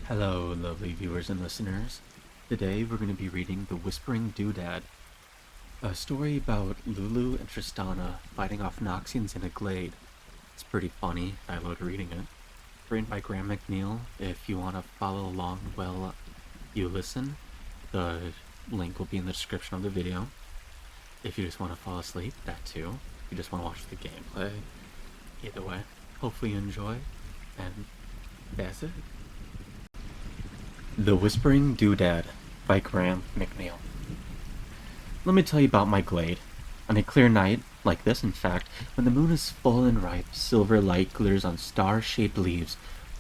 Hello, lovely viewers and listeners. Today we're going to be reading The Whispering Doodad, a story about Lulu and Tristana fighting off Noxians in a glade. It's pretty funny. I love reading it. Written by Graham McNeil. If you want to follow along while you listen, the link will be in the description of the video. If you just want to fall asleep, that too. If you just want to watch the gameplay, either way. Hopefully you enjoy, and that's it. The Whispering Doodad by Graham McNeil. Let me tell you about my glade. On a clear night, like this in fact, when the moon is full and ripe, silver light glitters on star-shaped leaves,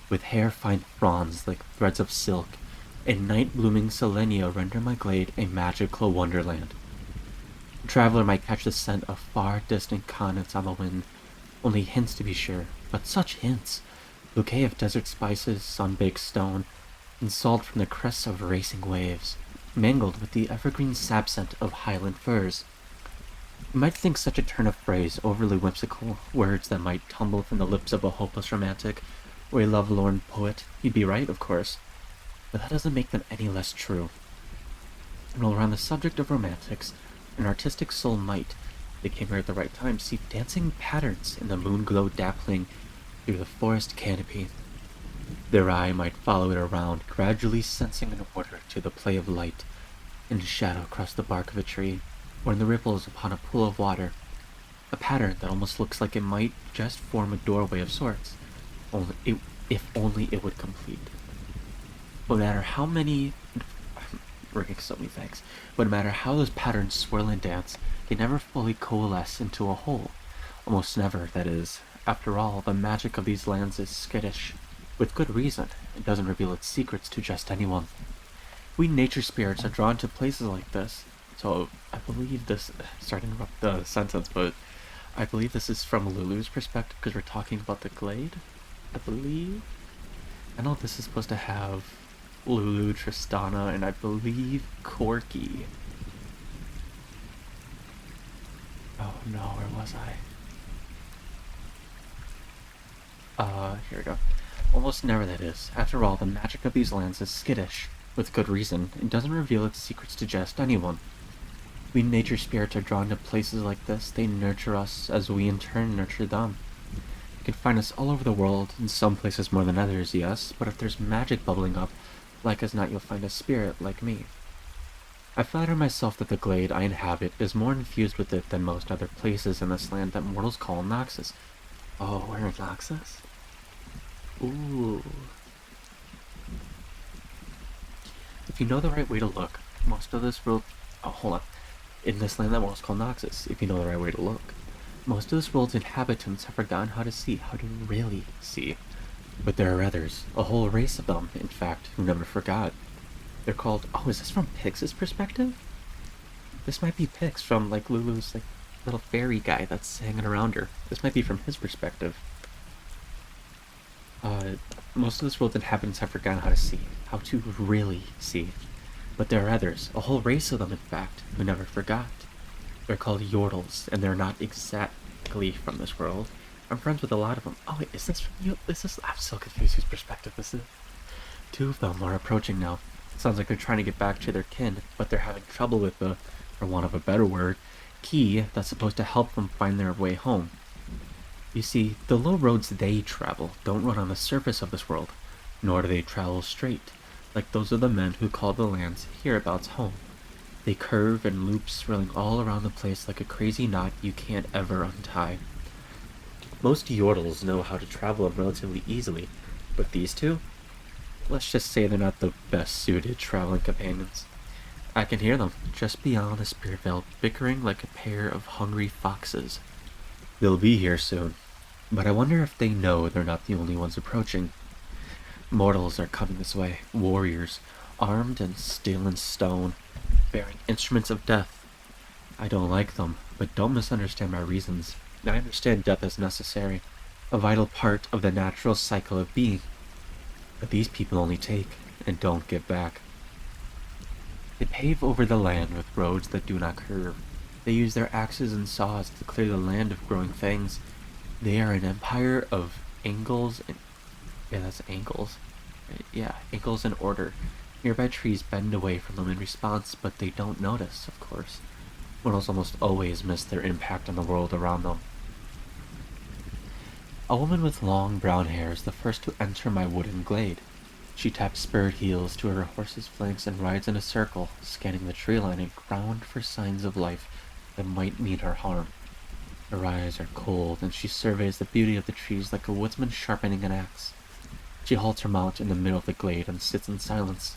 with hair-fine fronds like threads of silk, and night-blooming selenia render my glade a magical wonderland. A traveler might catch the scent of far-distant continents on the wind, only hints to be sure, but such hints! Bouquet of desert spices, sun-baked stone, and salt from the crests of racing waves, mingled with the evergreen sap scent of highland firs. You might think such a turn of phrase overly whimsical, words that might tumble from the lips of a hopeless romantic or a lovelorn poet. You'd be right, of course, but that doesn't make them any less true. And while we're on the subject of romantics, an artistic soul might, they came here at the right time, see dancing patterns in the moon glow dappling through the forest canopy. Their eye might follow it around, gradually sensing an order to the play of light and shadow across the bark of a tree, or in the ripples upon a pool of water. A pattern that almost looks like it might just form a doorway of sorts, if only it would complete. No matter how many... We're getting so many things. But no matter how those patterns swirl and dance, they never fully coalesce into a whole. Almost never, that is. After all, the magic of these lands is skittish. With good reason, it doesn't reveal its secrets to just anyone. We nature spirits are drawn to places like this, so I believe this... Sorry to interrupt the sentence, but I believe this is from Lulu's perspective because we're talking about the glade, I believe. I know this is supposed to have Lulu, Tristana, and I believe Corky. Oh no, where was I? Here we go. Almost never, that is. After all, the magic of these lands is skittish. With good reason, it doesn't reveal its secrets to just anyone. We nature spirits are drawn to places like this. They nurture us as we in turn nurture them. You can find us all over the world, in some places more than others, yes, but if there's magic bubbling up, like as not you'll find a spirit like me. I flatter myself that the glade I inhabit is more infused with it than most other places in this land that mortals call Noxus. Oh, we're in Noxus? Ooh. If you know the right way to look, most of this world... Oh, hold on. In this land that most call Noxus, if you know the right way to look, most of this world's inhabitants have forgotten how to see, how to really see. But there are others, a whole race of them, in fact, who never forgot. They're called... Oh, is this from Pix's perspective? This might be Pix from, like, Lulu's, like, little fairy guy that's hanging around her. This might be from his perspective. Most of this world's inhabitants have forgotten how to see, how to really see. But there are others, a whole race of them in fact, who never forgot. They're called Yordles, and they're not exactly from this world. I'm friends with a lot of them. Oh wait, is this from you? I'm so confused whose perspective this is. Two of them are approaching now. It sounds like they're trying to get back to their kin, but they're having trouble with the, for want of a better word, key that's supposed to help them find their way home. You see, the low roads they travel don't run on the surface of this world, nor do they travel straight, like those of the men who call the lands hereabouts home. They curve and loop, swirling all around the place like a crazy knot you can't ever untie. Most Yordles know how to travel them relatively easily, but these two? Let's just say they're not the best suited traveling companions. I can hear them, just beyond the spirit veil, bickering like a pair of hungry foxes. They'll be here soon. But I wonder if they know they're not the only ones approaching. Mortals are coming this way, warriors, armed and still in stone, bearing instruments of death. I don't like them, but don't misunderstand my reasons. I understand death is necessary, a vital part of the natural cycle of being. But these people only take, and don't give back. They pave over the land with roads that do not curve. They use their axes and saws to clear the land of growing things. They are an empire of angles and... Yeah, that's angles. Yeah, ankles in order. Nearby trees bend away from them in response, but they don't notice, of course. Mortals almost always miss their impact on the world around them. A woman with long brown hair is the first to enter my wooden glade. She taps spurred heels to her horse's flanks and rides in a circle, scanning the tree line and ground for signs of life that might mean her harm. Her eyes are cold, and she surveys the beauty of the trees like a woodsman sharpening an axe. She halts her mount in the middle of the glade and sits in silence.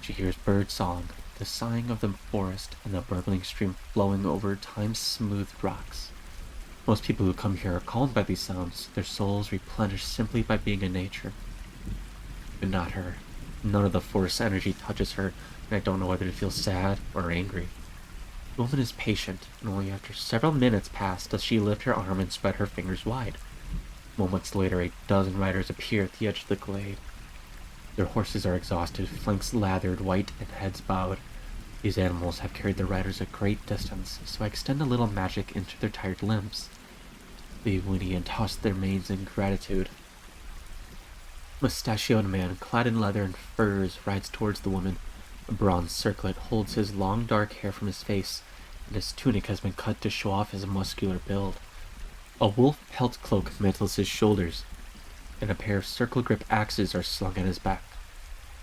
She hears bird song, the sighing of the forest, and the burbling stream flowing over time-smoothed rocks. Most people who come here are calmed by these sounds, their souls replenished simply by being in nature. But not her. None of the forest energy touches her, and I don't know whether to feel sad or angry. The woman is patient, and only after several minutes pass does she lift her arm and spread her fingers wide. Moments later, a dozen riders appear at the edge of the glade. Their horses are exhausted, flanks lathered, white, and heads bowed. These animals have carried their riders a great distance, so I extend a little magic into their tired limbs. They whinny and toss their manes in gratitude. A mustachioed man, clad in leather and furs, rides towards the woman. A bronze circlet holds his long dark hair from his face, and his tunic has been cut to show off his muscular build. A wolf pelt cloak mantles his shoulders, and a pair of circle-grip axes are slung at his back.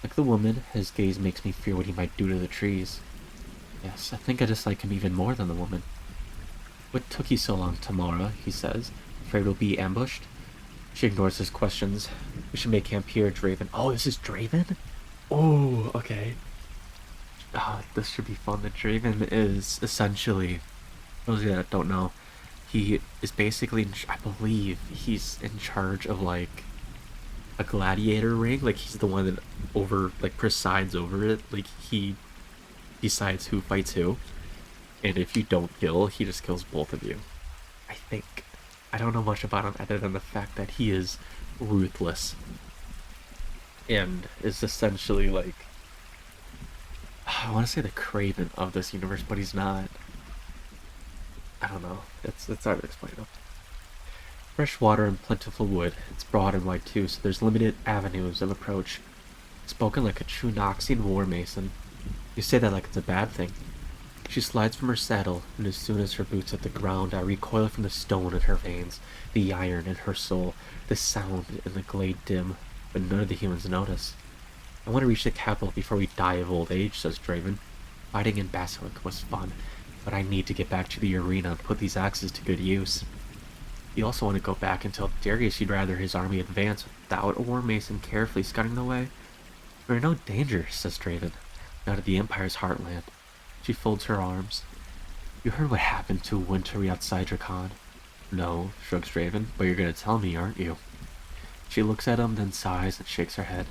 Like the woman, his gaze makes me fear what he might do to the trees. Yes, I think I dislike him even more than the woman. "What took you so long, Tamara?" he says. "Afraid we'll be ambushed?" She ignores his questions. "We should make camp here, Draven." Oh, this is Draven? Oh, okay. This should be fun. The Draven is essentially, those of you that don't know, he is basically, I believe, he's in charge of like a gladiator ring. Like he's the one that presides over it. Like he decides who fights who, and if you don't kill, he just kills both of you. I think. I don't know much about him other than the fact that he is ruthless and is essentially like, I want to say the Craven of this universe, but he's not. I don't know. It's hard to explain him. Fresh water and plentiful wood. It's broad and wide too, so there's limited avenues of approach. Spoken like a true Noxian war mason. You say that like it's a bad thing. She slides from her saddle, and as soon as her boots hit the ground, I recoil from the stone in her veins, the iron in her soul, the sound in the glade dim, but none of the humans notice. "I want to reach the capital before we die of old age," says Draven. "Fighting in Basilic was fun, but I need to get back to the arena and put these axes to good use." You also want to go back and tell Darius he'd rather his army advance without a war mason carefully scouting the way. "We're in no danger," says Draven. "Not at the Empire's heartland." She folds her arms. "You heard what happened to Wintery outside Dracan?" "No," shrugs Draven, "but you're gonna tell me, aren't you?" She looks at him, then sighs and shakes her head.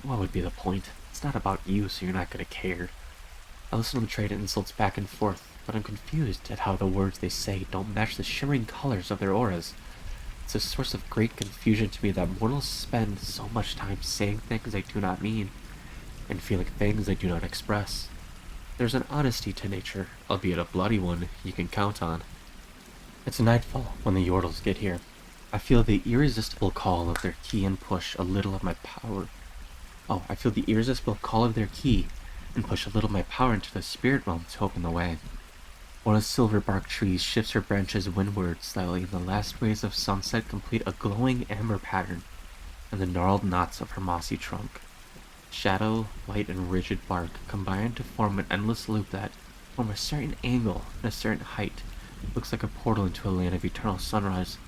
"What would be the point? It's not about you, so you're not gonna care." I listen to them trade insults back and forth, but I'm confused at how the words they say don't match the shimmering colors of their auras. It's a source of great confusion to me that mortals spend so much time saying things they do not mean, and feeling things they do not express. There's an honesty to nature, albeit a bloody one, you can count on. It's nightfall when the Yordles get here. I feel the irresistible call of their key and push a little of my power. I feel the irresistible call of their key and push a little of my power into the spirit realm to open the way. One of the silver-barked trees shifts her branches windward slightly, and the last rays of sunset complete a glowing amber pattern in the gnarled knots of her mossy trunk. Shadow, light, and rigid bark combine to form an endless loop that, from a certain angle and a certain height, looks like a portal into a land of eternal sunrise.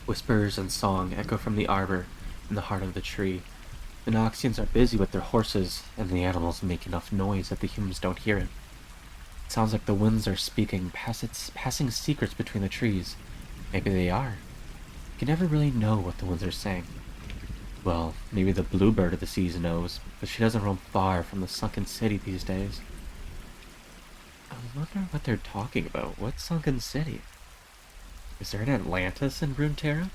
Whispers and song echo from the arbor in the heart of the tree. The Noxians are busy with their horses, and the animals make enough noise that the humans don't hear it. It sounds like the winds are speaking, passing secrets between the trees. Maybe they are. You can never really know what the winds are saying. Well, maybe the bluebird of the seas knows, but she doesn't roam far from the sunken city these days. I wonder what they're talking about. What sunken city? Is there an Atlantis in Runeterra?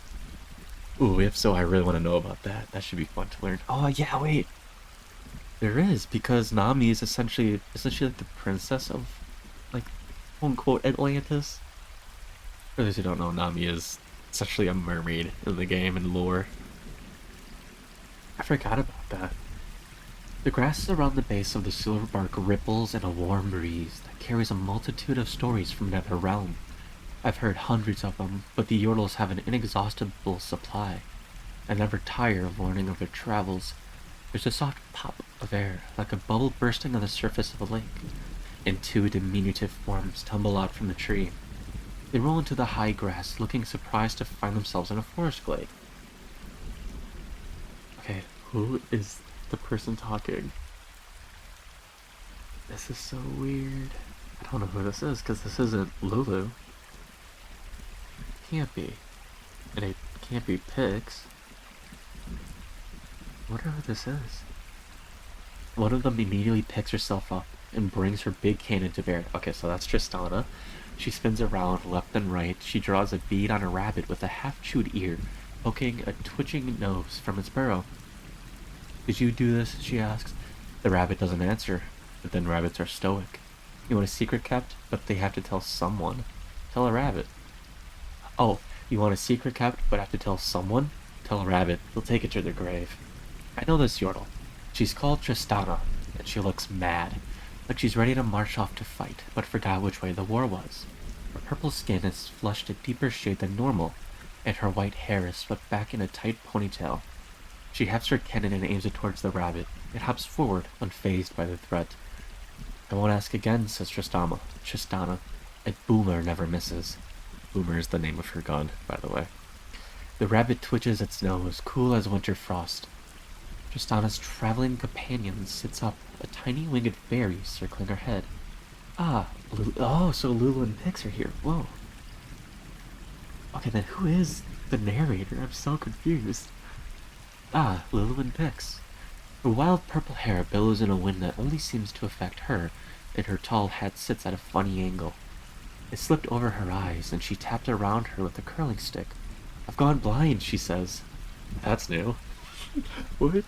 Ooh, if so, I really want to know about that. That should be fun to learn. Oh yeah, wait. There is, because Nami is essentially like the princess of, like, quote unquote Atlantis. For those who don't know, Nami is essentially a mermaid in the game and lore. I forgot about that. The grasses around the base of the silverbark ripples in a warm breeze that carries a multitude of stories from another realm. I've heard hundreds of them, but the Yordles have an inexhaustible supply. I never tire of learning of their travels. There's a soft pop of air, like a bubble bursting on the surface of a lake, and two diminutive forms tumble out from the tree. They roll into the high grass, looking surprised to find themselves in a forest glade. Okay, who is the person talking? This is so weird. I don't know who this is, because this isn't Lulu. Can't be. And it can't be Pix. I wonder who this is. One of them immediately picks herself up and brings her big cannon to bear. Okay, so that's Tristana. She spins around left and right. She draws a bead on a rabbit with a half-chewed ear, poking a twitching nose from its burrow. Did you do this? She asks. The rabbit doesn't answer, but then rabbits are stoic. You want a secret kept? But they have to tell someone. Tell a rabbit. Oh, you want a secret kept, but have to tell someone? Tell a rabbit. They'll take it to their grave. I know this Yordle. She's called Tristana, and she looks mad, like she's ready to march off to fight, but forgot which way the war was. Her purple skin is flushed a deeper shade than normal, and her white hair is swept back in a tight ponytail. She hefts her cannon and aims it towards the rabbit. It hops forward, unfazed by the threat. I won't ask again, says Tristana. A boomer never misses. Boomer is the name of her gun, by the way. The rabbit twitches its nose, cool as winter frost. Tristana's traveling companion sits up, a tiny winged fairy circling her head. Ah, so Lulu and Pix are here. Whoa. Okay, then who is the narrator? I'm so confused. Ah, Lulu and Pix. Her wild purple hair billows in a wind that only seems to affect her, and her tall head sits at a funny angle. It slipped over her eyes, and she tapped around her with a curling stick. I've gone blind, she says. That's new. What?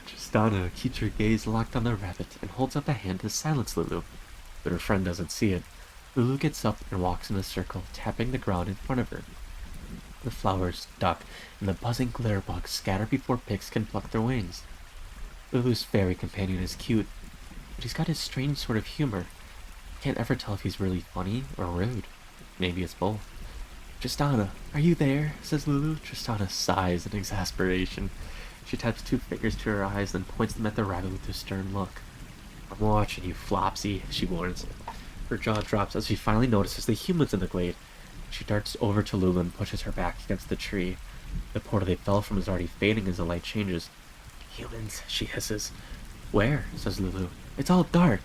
Tristana keeps her gaze locked on the rabbit and holds up a hand to silence Lulu, but her friend doesn't see it. Lulu gets up and walks in a circle, tapping the ground in front of her. The flowers duck, and the buzzing glitterbugs scatter before Pix can pluck their wings. Lulu's fairy companion is cute, but he's got his strange sort of humor. Can't ever tell if he's really funny or rude. Maybe it's both. Tristana, are you there? Says Lulu. Tristana sighs in exasperation. She taps two fingers to her eyes, then points them at the rabbit with a stern look. I'm watching you, Flopsy, she warns. Her jaw drops as she finally notices the humans in the glade. She darts over to Lulu and pushes her back against the tree. The portal they fell from is already fading as the light changes. Humans, she hisses. Where? Says Lulu. It's all dark.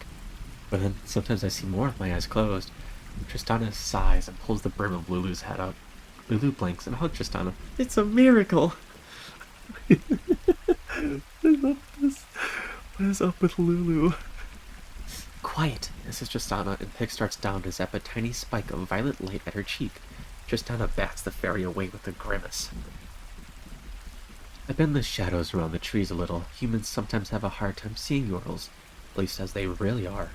But then sometimes I see more with my eyes closed. Tristana sighs and pulls the brim of Lulu's hat up. Lulu blinks and hugs Tristana. It's a miracle! I love this. What is up with Lulu? Quiet, says Tristana, and Pix starts down to zap a tiny spike of violet light at her cheek. Tristana bats the fairy away with a grimace. I bend the shadows around the trees a little. Humans sometimes have a hard time seeing Yordles, at least as they really are.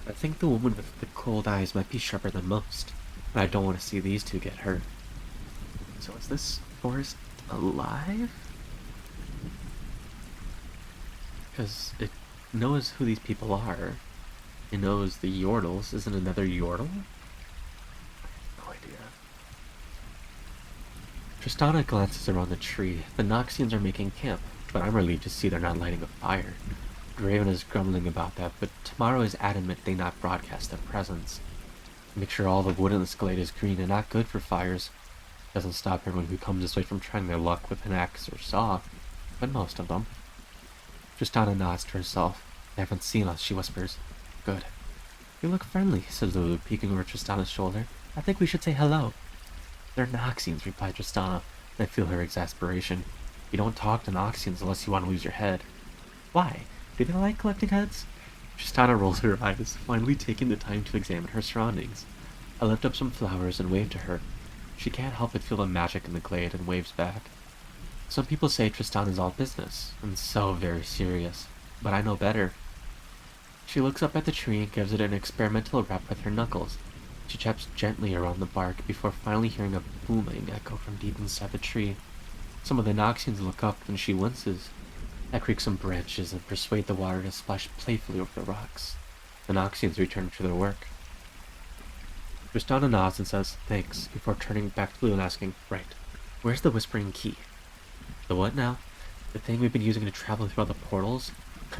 I think the woman with the cold eyes might be sharper than most, but I don't want to see these two get hurt. So is this forest alive? Because it knows who these people are. It knows the Yordles. Isn't another Yordle? No idea. Tristana glances around the tree. The Noxians are making camp, but I'm relieved to see they're not lighting a fire. Draven is grumbling about that, but tomorrow is adamant they not broadcast their presence. Make sure all the wood in this glade is green and not good for fires. Doesn't stop everyone who comes this way from trying their luck with an axe or saw, but most of them. Tristana nods to herself. They haven't seen us, she whispers. Good. You look friendly, says Lulu, peeking over Tristana's shoulder. I think we should say hello. They're Noxians, replied Tristana, and I feel her exasperation. You don't talk to Noxians unless you want to lose your head. Why? Do they like collecting heads? Tristana rolls her eyes, finally taking the time to examine her surroundings. I lift up some flowers and wave to her. She can't help but feel the magic in the glade and waves back. Some people say Tristana is all business, and so very serious, but I know better. She looks up at the tree and gives it an experimental rap with her knuckles. She chaps gently around the bark before finally hearing a booming echo from deep inside the tree. Some of the Noxians look up and she winces. I creak some branches and persuade the water to splash playfully over the rocks. The Noxians return to their work. Tristana nods and says, thanks, before turning back to Blue and asking, right, where's the Whispering Key? The what now? The thing we've been using to travel through all the portals?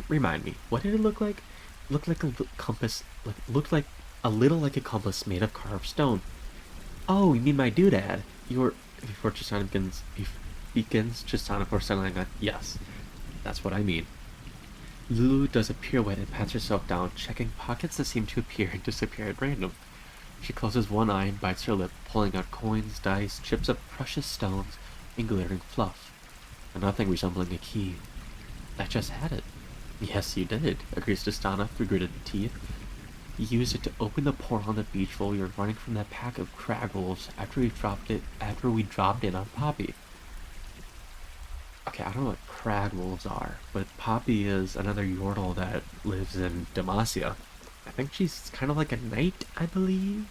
Remind me, what did it look like? It looked like a compass, looked like a little like a compass made of carved stone. Oh, you mean my doodad? Before Tristana begins, Tristana for settling on, yes, that's what I mean. Lulu does a pirouette and pats herself down, checking pockets that seem to appear and disappear at random. She closes one eye and bites her lip, pulling out coins, dice, chips of precious stones, and glittering fluff. And nothing resembling a key. I just had it. Yes, you did, agrees Tristana through gritted teeth. You used it to open the portal on the beach while we were running from that pack of crag wolves after we dropped in on Poppy. Okay, I don't know what crag wolves are, but Poppy is another Yordle that lives in Demacia. I think she's kind of like a knight, I believe.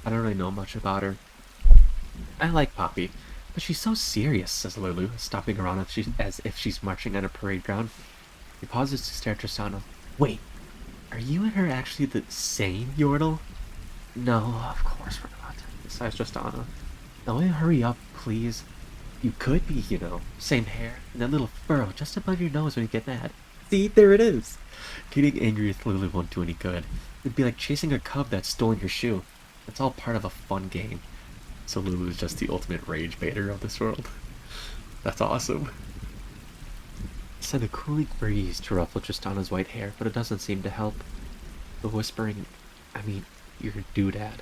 I don't really know much about her. I like Poppy, but she's so serious, says Lulu, stopping around as if she's marching on a parade ground. He pauses to stare at Tristana. Wait, are you and her actually the same Yordle? No, of course we're not, sighs Tristana. Now will you hurry up, please? You could be, you know, same hair, and that little furrow just above your nose when you get mad. See, there it is! Getting angry with Lulu won't do any good. It'd be like chasing a cub that's stolen your shoe. It's all part of a fun game. So Lulu is just the ultimate rage baiter of this world. That's awesome. Send a cooling breeze to ruffle Tristana's white hair, but it doesn't seem to help. The whispering, your doodad.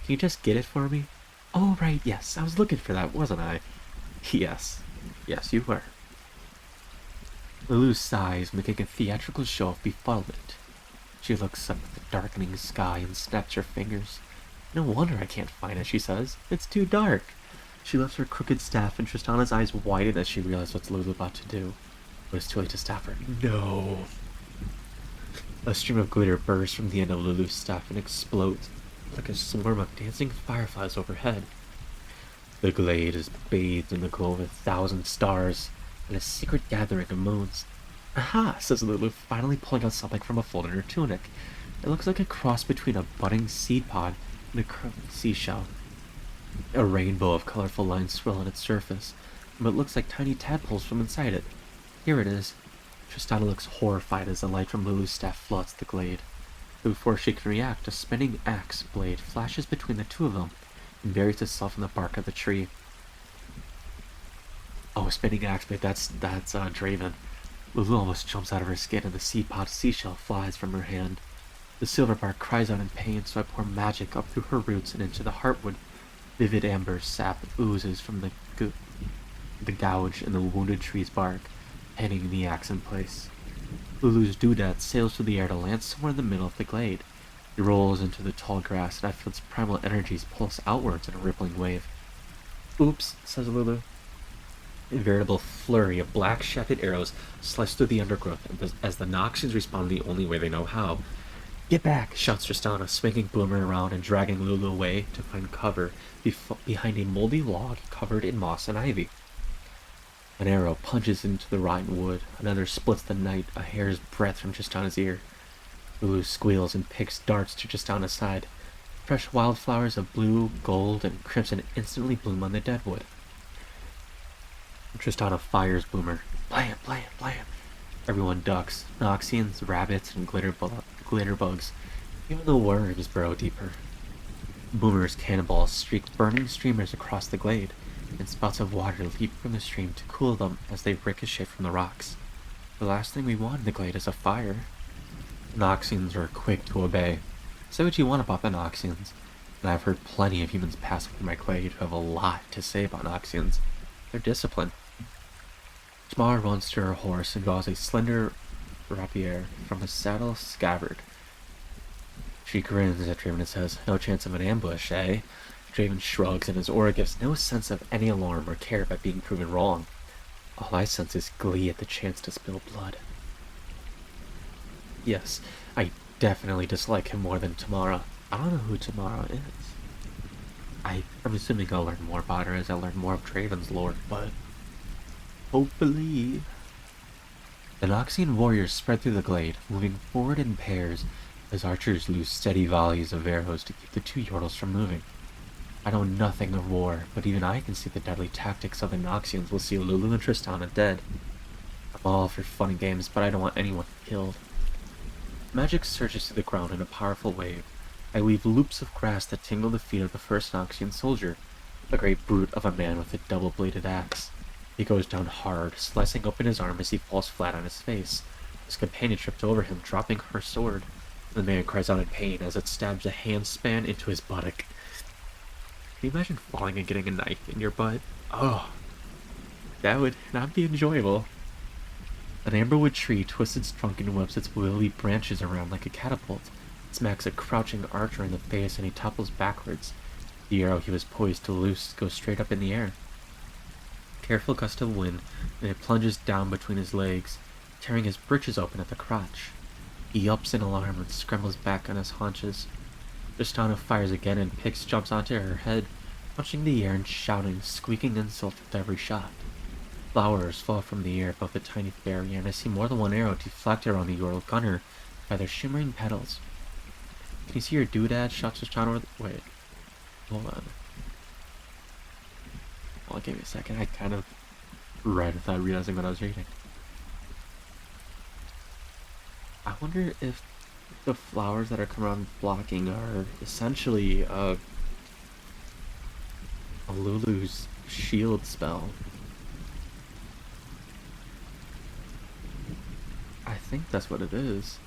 Can you just get it for me? Oh, right, yes, I was looking for that, wasn't I? Yes, you were. Lulu sighs, making a theatrical show of befuddlement. She looks up at the darkening sky and snaps her fingers. No wonder I can't find it, she says. It's too dark. She lifts her crooked staff, and Tristana's eyes widen as she realizes what Lulu's about to do. But it's too late to stop her. No! A stream of glitter bursts from the end of Lulu's staff and explodes like a swarm of dancing fireflies overhead. The glade is bathed in the glow of 1,000 stars and a secret gathering of moons. Aha, says Lulu, finally pulling out something from a fold in her tunic. It looks like a cross between a budding seed pod and a curving seashell. A rainbow of colorful lines swirl on its surface, but it looks like tiny tadpoles from inside it. Here it is. Tristana looks horrified as the light from Lulu's staff floods the glade. But before she can react, a spinning axe blade flashes between the two of them and buries itself in the bark of the tree. Oh, a spinning axe blade, that's Draven. Lulu almost jumps out of her skin and the seed pod seashell flies from her hand. The silver bark cries out in pain, so I pour magic up through her roots and into the heartwood. Vivid amber sap oozes from the gouge in the wounded tree's bark, pinning the axe in place. Lulu's doodad sails through the air to land somewhere in the middle of the glade. It rolls into the tall grass, and I feel its primal energies pulse outwards in a rippling wave. Oops, says Lulu. A veritable flurry of black shafted arrows slice through the undergrowth as the Noxians respond the only way they know how. Get back, shouts Tristana, swinging Boomer around and dragging Lulu away to find cover behind a moldy log covered in moss and ivy. An arrow punches into the rotten wood, another splits the night a hair's breadth from Tristana's ear. Lulu squeals and picks darts to Tristana's side. Fresh wildflowers of blue, gold, and crimson instantly bloom on the dead wood. Tristana fires Boomer. Blam, blam, blam. Everyone ducks. Noxians, rabbits, and glitter bugs. Even the worms burrow deeper. Boomer's cannonballs streak burning streamers across the glade, and spouts of water leap from the stream to cool them as they ricochet from the rocks. The last thing we want in the glade is a fire. Noxians are quick to obey. Say what you want about the Noxians, and I've heard plenty of humans pass through my glade who have a lot to say about Noxians. They're disciplined. Tamar runs to her horse and draws a slender rapier from a saddle scabbard. She grins at Draven and says, "No chance of an ambush, eh?" Draven shrugs, and his aura gives no sense of any alarm or care about being proven wrong. All I sense is glee at the chance to spill blood. Yes, I definitely dislike him more than Tamara. I don't know who Tamara is. I'm assuming I'll learn more about her as I learn more of Draven's lore, but Hopefully. The Noxian warriors spread through the glade, moving forward in pairs as archers loose steady volleys of arrows to keep the two Yordles from moving. I know nothing of war, but even I can see the deadly tactics of the Noxians will see Lulu and Tristana dead. I'm all for fun and games, but I don't want anyone killed. Magic surges through the ground in a powerful wave. I weave loops of grass that tingle the feet of the first Noxian soldier, a great brute of a man with a double-bladed axe. He goes down hard, slicing open his arm as he falls flat on his face. His companion tripped over him, dropping her sword. The man cries out in pain as it stabs a handspan into his buttock. Can you imagine falling and getting a knife in your butt? Oh, that would not be enjoyable. An amberwood tree twists its trunk and whips its willowy branches around like a catapult. It smacks a crouching archer in the face and he topples backwards. The arrow he was poised to loose goes straight up in the air. Careful gust of wind, and it plunges down between his legs, tearing his breeches open at the crotch. He yelps in alarm and scrambles back on his haunches. Tristana fires again and Pix jumps onto her head, punching the air and shouting, squeaking insults with every shot. Flowers fall from the air above the tiny barrier, and I see more than one arrow deflected around the Yordle gunner by their shimmering petals. Can you see your Doodad? Shouts Tristana over the... Wait. Hold on. Well, give me a second. I kind of read without realizing what I was reading. I wonder if the flowers that are coming around blocking are essentially a Lulu's shield spell. I think that's what it is.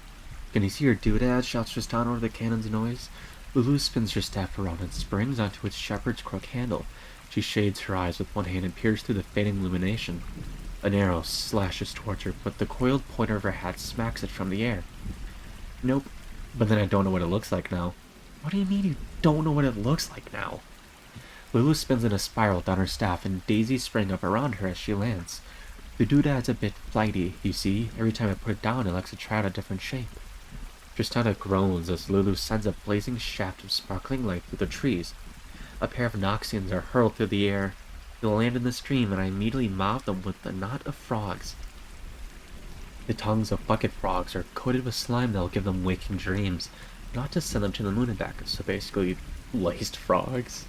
Can you see your Doodad? Shouts Tristana over the cannon's noise. Lulu spins her staff around and springs onto its shepherd's crook handle. She shades her eyes with one hand and peers through the fading illumination. An arrow slashes towards her, but the coiled pointer of her hat smacks it from the air. Nope. But then I don't know what it looks like now. What do you mean you don't know what it looks like now? Lulu spins in a spiral down her staff and daisies spring up around her as she lands. The Doodad's a bit flighty, you see. Every time I put it down, it likes to try out a different shape. Tristana groans as Lulu sends a blazing shaft of sparkling light through the trees. A pair of Noxians are hurled through the air. They land in the stream, and I immediately mob them with a knot of frogs. The tongues of bucket frogs are coated with slime that will give them waking dreams, not to send them to the moon and back, so basically laced frogs.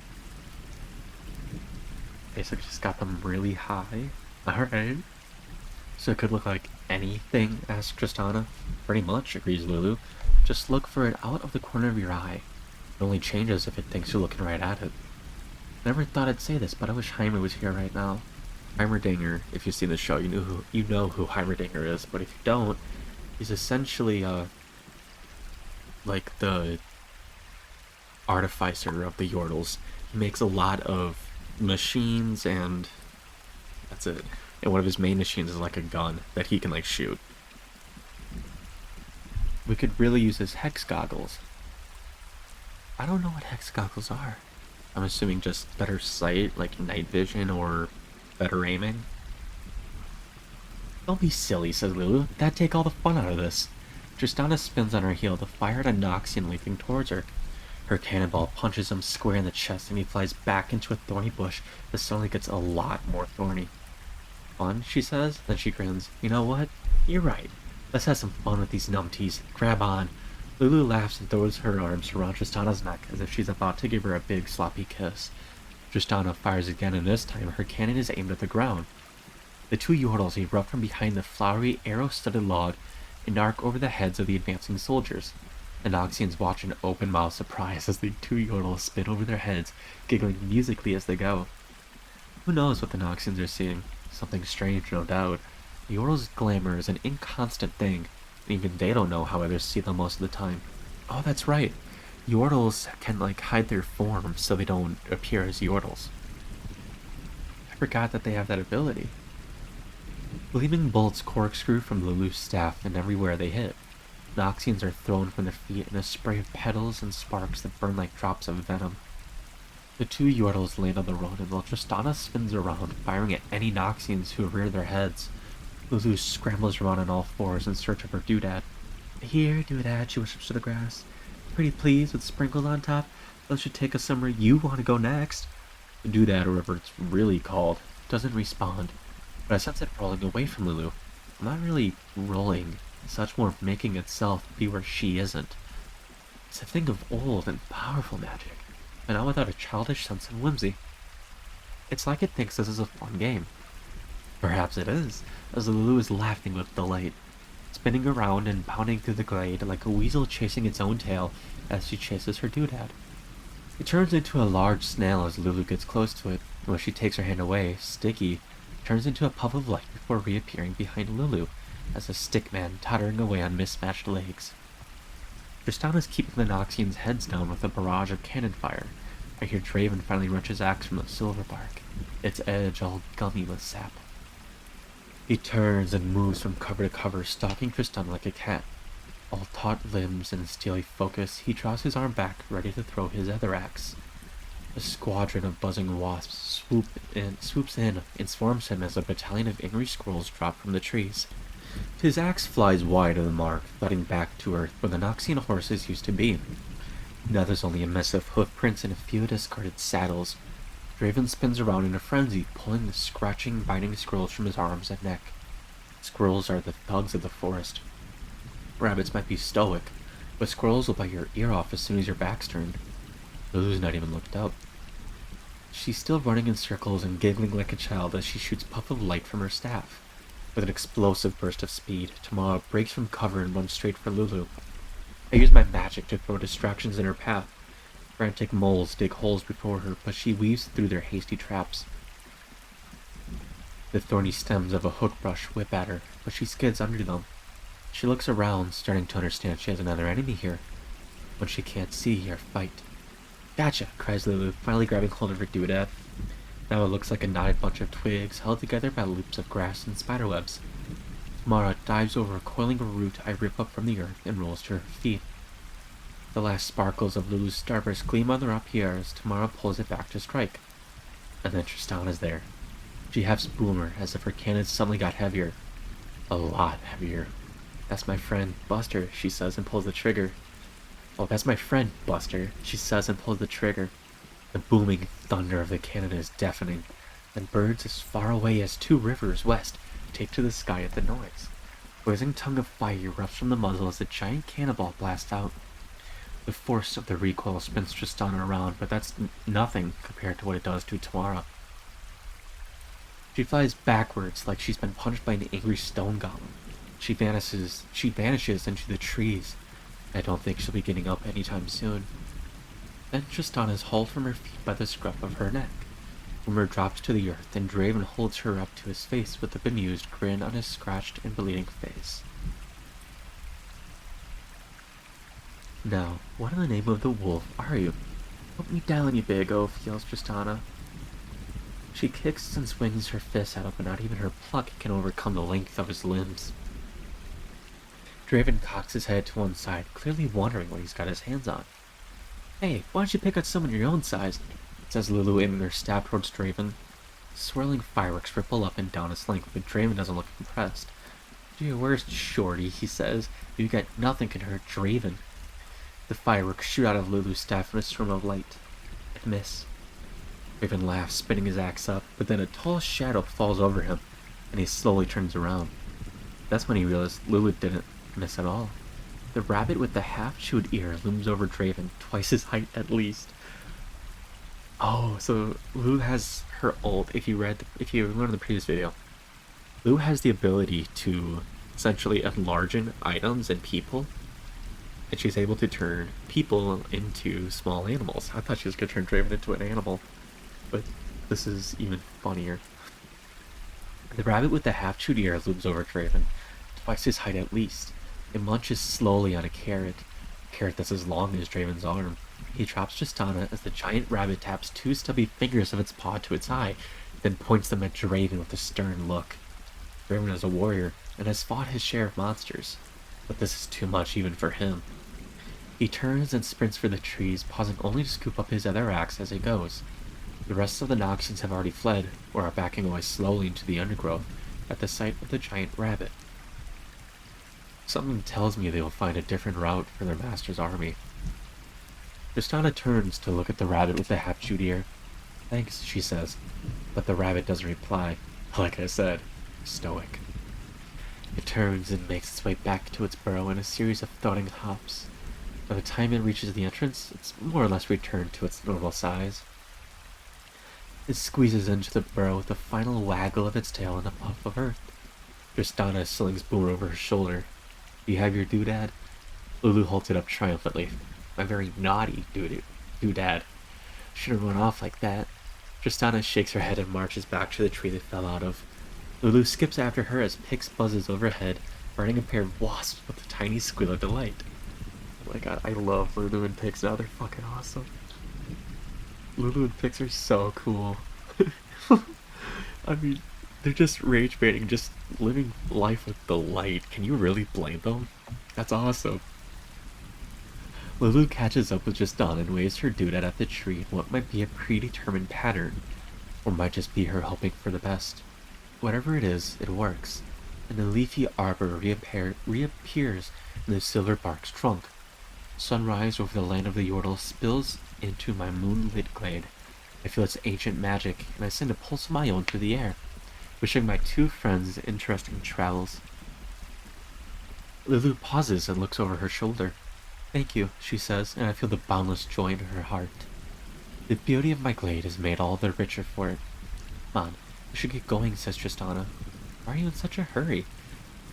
Basically just got them really high. Alright. So it could look like anything, asks Tristana. Pretty much, agrees Lulu. Just look for it out of the corner of your eye. It only changes if it thinks you're looking right at it. Never thought I'd say this, but I wish Heimer was here right now. Heimerdinger, if you've seen the show, you know who Heimerdinger is, but if you don't, he's essentially like the artificer of the Yordles. He makes a lot of machines, and that's it. And one of his main machines is like a gun that he can like shoot. We could really use his hex goggles. I don't know what hex goggles are. I'm assuming just better sight, like night vision, or better aiming. Don't be silly, says Lulu. That'd take all the fun out of this. Tristana spins on her heel to fire at a Noxian leaping towards her. Her cannonball punches him square in the chest and he flies back into a thorny bush that suddenly gets a lot more thorny. Fun, she says, then she grins. You know what? You're right. Let's have some fun with these numpties. Grab on. Lulu laughs and throws her arms around Tristana's neck as if she's about to give her a big sloppy kiss. Tristana fires again, and this time her cannon is aimed at the ground. The two Yordles erupt from behind the flowery, arrow-studded log and arc over the heads of the advancing soldiers. The Noxians watch in open-mouthed surprise as the two Yordles spin over their heads, giggling musically as they go. Who knows what the Noxians are seeing? Something strange, no doubt. The Yordles' glamour is an inconstant thing, and even they don't know how others see them most of the time. Oh, that's right. Yordles can, like, hide their form so they don't appear as Yordles. I forgot that they have that ability. Gleaming bolts corkscrew from Lulu's staff and everywhere they hit. Noxians are thrown from their feet in a spray of petals and sparks that burn like drops of venom. The two Yordles land on the road, and while Tristana spins around, firing at any Noxians who rear their heads, Lulu scrambles around on all fours in search of her Doodad. Here, Doodad, she whispers to the grass. Pretty please, with sprinkles on top. Those should take us somewhere you want to go next. The Doodad, or whatever it's really called, doesn't respond. but I sense it rolling away from Lulu. Not really rolling, such more making itself be where she isn't. It's a thing of old and powerful magic, but not without a childish sense of whimsy. It's like it thinks this is a fun game. Perhaps it is, as Lulu is laughing with delight, spinning around and bounding through the glade like a weasel chasing its own tail as she chases her Doodad. It turns into a large snail as Lulu gets close to it, and when she takes her hand away, Sticky turns into a puff of light before reappearing behind Lulu as a stick man tottering away on mismatched legs. Tristan is keeping the Noxians' heads down with a barrage of cannon fire. I hear Draven finally wrench his axe from the silver bark, its edge all gummy with sap. He turns and moves from cover to cover, stalking Tristan like a cat. All taut limbs and steely focus, he draws his arm back, ready to throw his other axe. A squadron of buzzing wasps swoops in and swarms him as a battalion of angry squirrels drop from the trees. His axe flies wide of the mark, thudding back to earth where the Noxian horses used to be. Now there's only a mess of hoofprints and a few discarded saddles. Draven spins around in a frenzy, pulling the scratching, biting squirrels from his arms and neck. Squirrels are the thugs of the forest. Rabbits might be stoic, but squirrels will bite your ear off as soon as your back's turned. Lulu's not even looked up. She's still running in circles and giggling like a child as she shoots a puff of light from her staff. With an explosive burst of speed, Tamara breaks from cover and runs straight for Lulu. I use my magic to throw distractions in her path. Frantic moles dig holes before her, but she weaves through their hasty traps. The thorny stems of a hook brush whip at her, but she skids under them. She looks around, starting to understand she has another enemy here. When she can't see or fight. "Gotcha!" cries Lulu, finally grabbing hold of her Doodad. Now it looks like a knotted bunch of twigs held together by loops of grass and spiderwebs. Mara dives over a coiling root I rip up from the earth and rolls to her feet. The last sparkles of Lulu's starburst gleam on the rapier as Tamara pulls it back to strike. And then Tristan is there. She hefts Boomer as if her cannon suddenly got heavier. A lot heavier. "That's my friend, Buster," she says and pulls the trigger. "Oh, that's my friend, Buster," she says and pulls the trigger. The booming thunder of the cannon is deafening, and birds as far away as 2 rivers west take to the sky at the noise. A blazing tongue of fire erupts from the muzzle as a giant cannonball blasts out. The force of the recoil spins Tristan around, but that's nothing compared to what it does to Tamara. She flies backwards like she's been punched by an angry stone golem. She vanishes into the trees. I don't think she'll be getting up anytime soon. Then Tristan is hauled from her feet by the scruff of her neck. Boomer drops to the earth, and Draven holds her up to his face with a bemused grin on his scratched and bleeding face. "Now, what in the name of the wolf are you? Put me down, you big oaf," yells Tristana. She kicks and swings her fists at him, but not even her pluck can overcome the length of his limbs. Draven cocks his head to one side, clearly wondering what he's got his hands on. "Hey, why don't you pick out someone your own size?" says Lulu, aiming her staff towards Draven. Swirling fireworks ripple up and down its length, but Draven doesn't look impressed. "Gee, where's Shorty?" he says. "You got nothing can hurt Draven." The fireworks shoot out of Lulu's staff in a stream of light. And miss. Draven laughs, spinning his axe up, but then a tall shadow falls over him, and he slowly turns around. That's when he realized Lulu didn't miss at all. The rabbit with the half-chewed ear looms over Draven, twice his height at least. Oh, so Lulu has her ult. If you learned in the previous video, Lulu has the ability to essentially enlarge items and people, and she's able to turn people into small animals. I thought she was going to turn Draven into an animal, but this is even funnier. The rabbit with the half-chewed ear looms over Draven, twice his height at least. It munches slowly on a carrot that's as long as Draven's arm. He drops Tristana as the giant rabbit taps 2 stubby fingers of its paw to its eye, then points them at Draven with a stern look. Draven is a warrior, and has fought his share of monsters, but this is too much even for him. He turns and sprints for the trees, pausing only to scoop up his other axe as he goes. The rest of the Noxians have already fled, or are backing away slowly into the undergrowth, at the sight of the giant rabbit. Something tells me they will find a different route for their master's army. Tristana turns to look at the rabbit with the half-chewed ear. "Thanks," she says, but the rabbit doesn't reply. Like I said, stoic. It turns and makes its way back to its burrow in a series of thudding hops. By the time it reaches the entrance, it's more or less returned to its normal size. It squeezes into the burrow with a final waggle of its tail and a puff of earth. Tristana slings Boomer over her shoulder. "Do you have your doodad?" Lulu holds it up triumphantly. "My very naughty doodad. Shouldn't run off like that." Tristana shakes her head and marches back to the tree they fell out of. Lulu skips after her as Pix buzzes overhead, burning a pair of wasps with a tiny squeal of delight. Oh my god, I love Lulu and Pix now. They're fucking awesome. Lulu and Pix are so cool. I mean, they're just rage baiting, just living life with delight. Can you really blame them? That's awesome. Lulu catches up with Tristana and waves her doodad at the tree in what might be a predetermined pattern, or might just be her hoping for the best. Whatever it is, it works, and the leafy arbor reappears in the silver bark's trunk. Sunrise over the land of the Yordle spills into my moonlit glade. I feel its ancient magic, and I send a pulse of my own through the air, wishing my two friends interesting travels. Lulu pauses and looks over her shoulder. "Thank you," she says, and I feel the boundless joy in her heart. The beauty of my glade is made all the richer for it. "Come on, we should get going," says Tristana. "Why are you in such a hurry?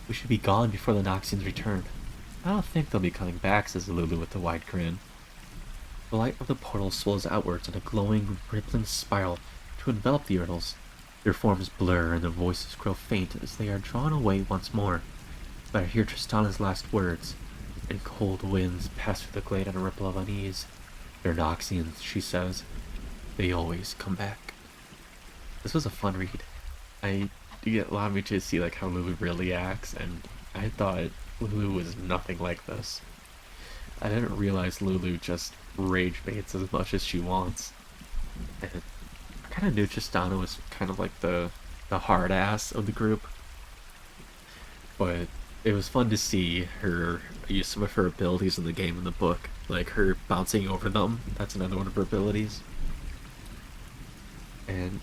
We should be gone before the Noxians return." "I don't think they'll be coming back," says Lulu with a wide grin. The light of the portal swells outwards in a glowing, rippling spiral to envelop the Yordles. Their forms blur and their voices grow faint as they are drawn away once more. But I hear Tristana's last words, and cold winds pass through the glade on a ripple of unease. "They're Noxians," she says. "They always come back." This was a fun read. It allowed me to see like how Lulu really acts, and I thought Lulu was nothing like this. I didn't realize Lulu just rage baits as much as she wants. And I kind of knew Tristana was kind of like the hard ass of the group, but it was fun to see her use some of her abilities in the game in the book, like her bouncing over them. That's another one of her abilities. And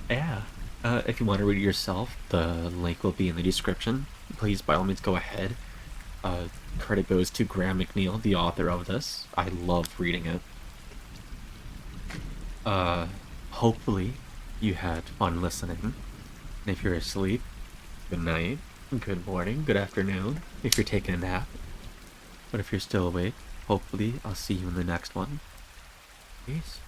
yeah, if you want to read it yourself, the link will be in the description. Please, by all means, go ahead. Credit goes to Graham McNeil, the author of this. I loved reading it. Hopefully you had fun listening. And if you're asleep, good night, good morning, good afternoon, if you're taking a nap. But if you're still awake, hopefully I'll see you in the next one. Peace.